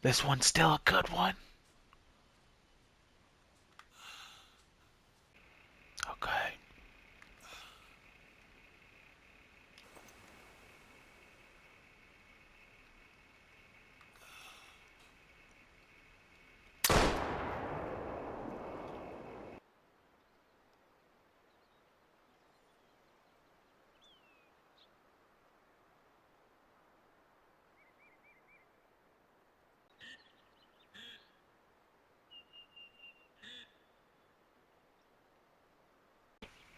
This one's still a good one. Okay.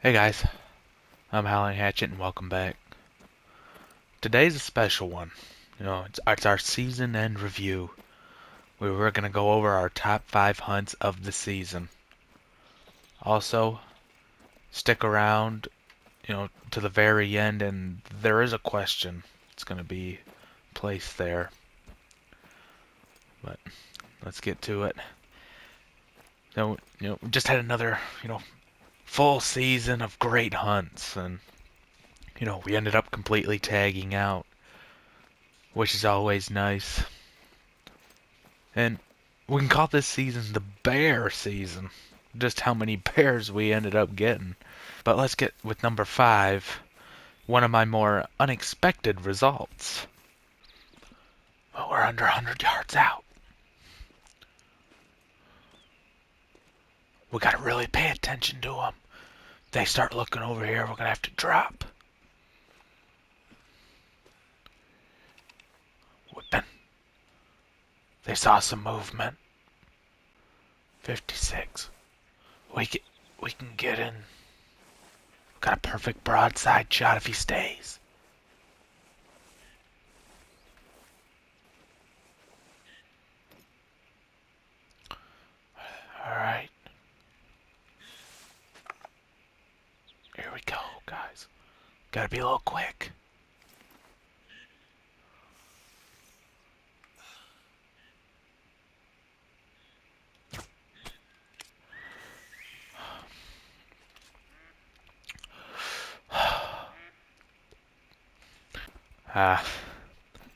Hey guys, I'm Howling Hatchet and welcome back. Today's a special one. It's our season end review, where we're going to go over our top 5 hunts of the season. Also, stick around, to the very end, and there is a question. It's going to be placed there. But let's get to it. We just had another, full season of great hunts, and, we ended up completely tagging out, which is always nice. And we can call this season the bear season. Just how many bears we ended up getting. But let's get with number 5. One of my more unexpected results. Well, we're under 100 yards out. We gotta really pay attention to them. If they start looking over here, we're gonna have to drop. Whipping. They saw some movement. 56. We can get in. Got a perfect broadside shot if he stays. Alright. Here we go, guys. Gotta be a little quick. Ah,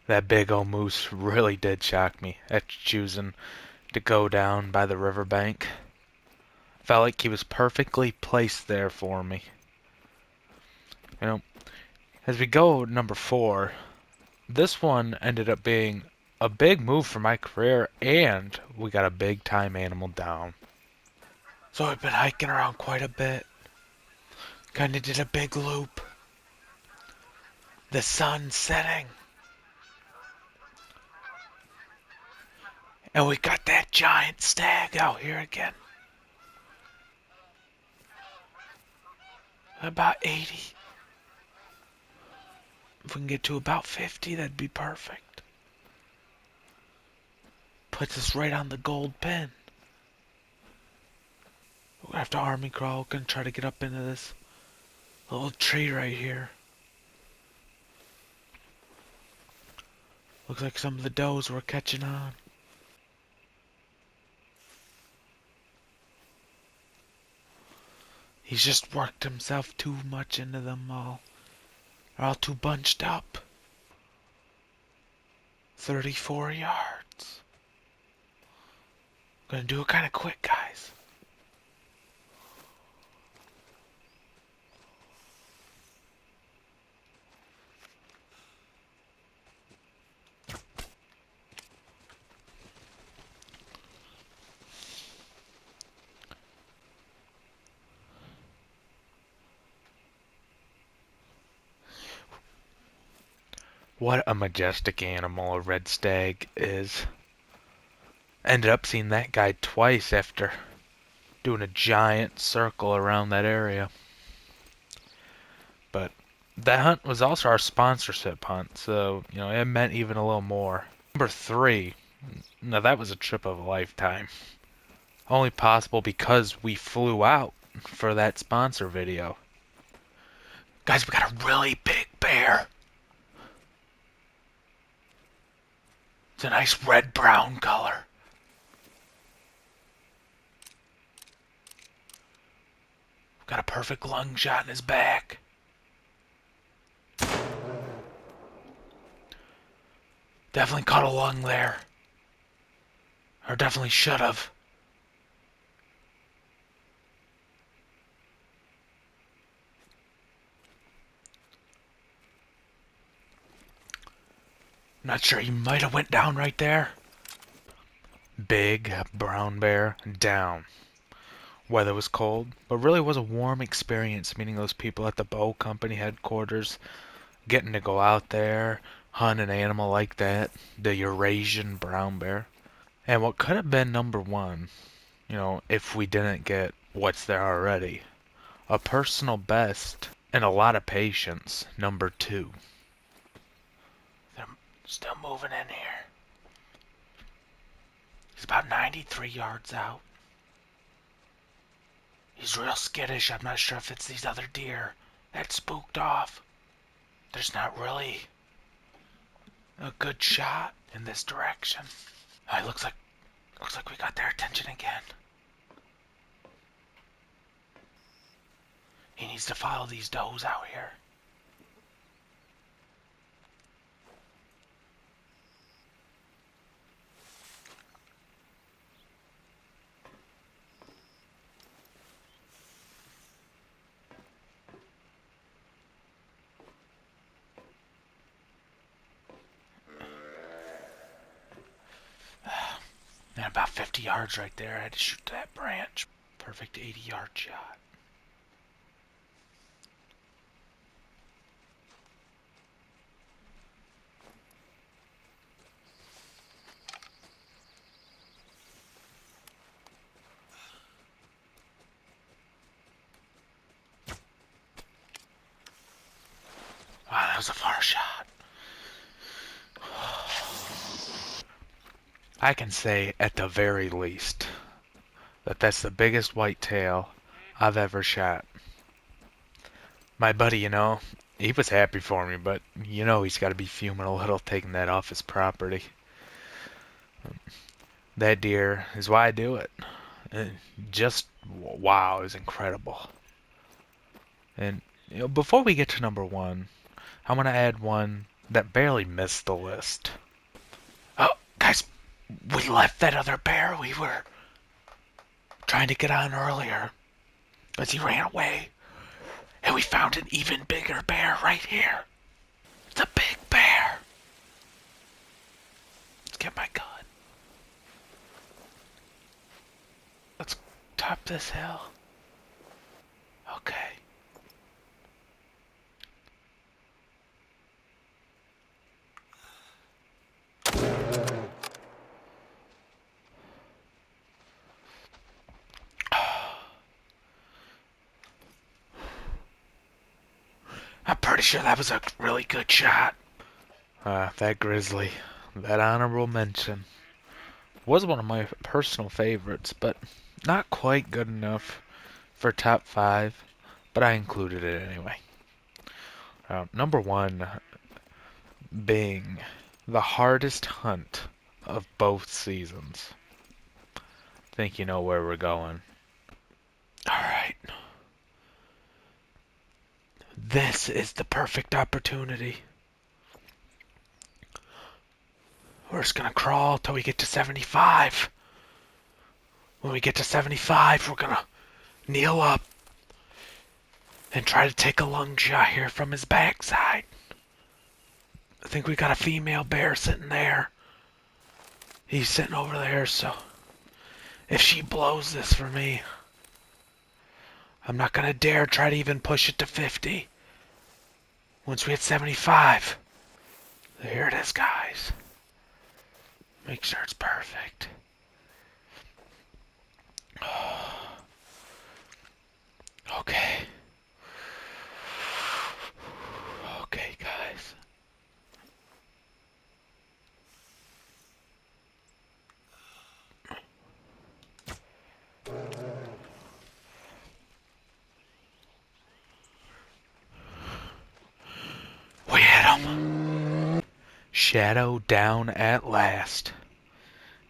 that big old moose really did shock me at choosing to go down by the riverbank. Felt like he was perfectly placed there for me. You know, as we go number 4, this one ended up being a big move for my career, and we got a big time animal down. So I've been hiking around quite a bit. Kinda did a big loop. The sun's setting. And we got that giant stag out here again. About 80. If we can get to about 50, that'd be perfect. Puts us right on the gold pin. We're gonna have to army crawl. We're gonna try to get up into this little tree right here. Looks like some of the does were catching on. He's just worked himself too much into them all. They're all too bunched up. 34 yards. Gonna do it kind of quick, guys. What a majestic animal a red stag is. Ended up seeing that guy twice after doing a giant circle around that area. But that hunt was also our sponsorship hunt, so, it meant even a little more. Number 3. Now that was a trip of a lifetime. Only possible because we flew out for that sponsor video. Guys, we got a really big bear. It's a nice red-brown color. Got a perfect lung shot in his back. Definitely caught a lung there. Or definitely should have. Not sure, he might have went down right there. Big brown bear down. Weather was cold, but really was a warm experience meeting those people at the bow company headquarters, getting to go out there, hunt an animal like that, the Eurasian brown bear. And what could have been number one, if we didn't get what's there already, a personal best and a lot of patience, number two. They're still moving in here. He's about 93 yards out. He's real skittish. I'm not sure if it's these other deer that spooked off. There's not really a good shot in this direction. It looks like we got their attention again. He needs to follow these does out here. And about 50 yards right there, I had to shoot that branch. Perfect 80-yard shot. Wow, that was a far shot. I can say, at the very least, that that's the biggest whitetail I've ever shot. My buddy, he was happy for me, but he's got to be fuming a little taking that off his property. That deer is why I do it. Just wow, it was incredible. And before we get to number one, I want to add one that barely missed the list. Oh, guys, we left that other bear we were trying to get on earlier, as he ran away. And we found an even bigger bear right here. It's a big bear. Let's get my gun. Let's top this hill. Okay. I'm pretty sure that was a really good shot. That grizzly, that honorable mention, was one of my personal favorites, but not quite good enough for top 5, but I included it anyway. Number 1 being the hardest hunt of both seasons. Think you know where we're going. Alright. This is the perfect opportunity. We're just gonna crawl till we get to 75. When we get to 75, we're gonna kneel up and try to take a lung shot here from his backside. I think we got a female bear sitting there. He's sitting over there, so if she blows this for me, I'm not gonna dare try to even push it to 50. Once we hit 75, here it is, guys. Make sure it's perfect. Okay. Okay, guys. We hit him. Shadow down at last.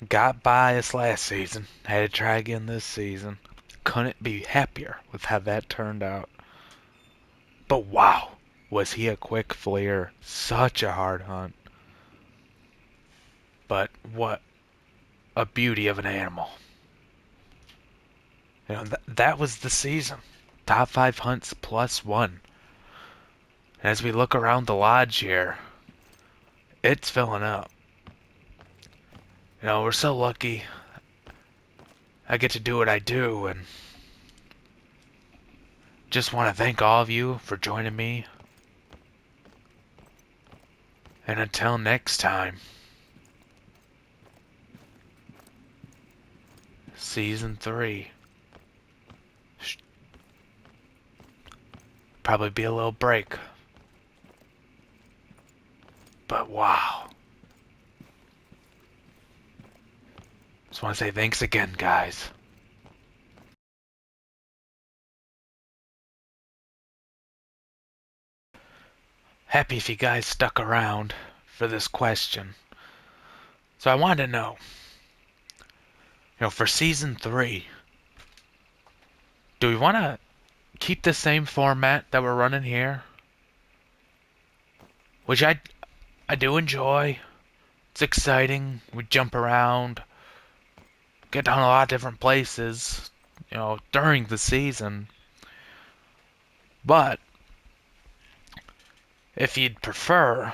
Got by us last season. Had to try again this season. Couldn't be happier with how that turned out. But wow, was he a quick fleer. Such a hard hunt. But what a beauty of an animal. That was the season. Top 5 hunts plus one. As we look around the lodge here, it's filling up. We're so lucky I get to do what I do, and just want to thank all of you for joining me. And until next time, Season 3. Probably be a little break. But wow. Just want to say thanks again, guys. Happy if you guys stuck around for this question. So I wanted to know, for Season 3, do we want to keep the same format that we're running here? Which I do enjoy. It's exciting. We jump around, get down a lot of different places, during the season. But if you'd prefer,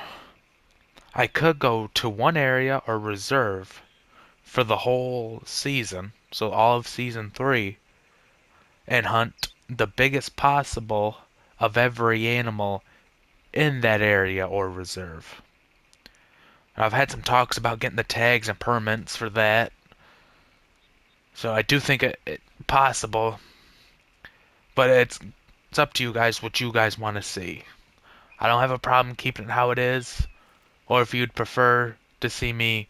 I could go to one area or reserve for the whole season, so all of Season 3, and hunt the biggest possible of every animal in that area or reserve. I've had some talks about getting the tags and permits for that, so I do think it possible, but it's up to you guys what you guys want to see. I don't have a problem keeping it how it is, or if you'd prefer to see me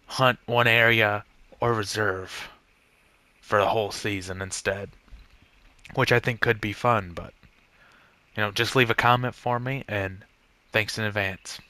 hunt one area or reserve for the whole season instead, which I think could be fun, but just leave a comment for me, and thanks in advance.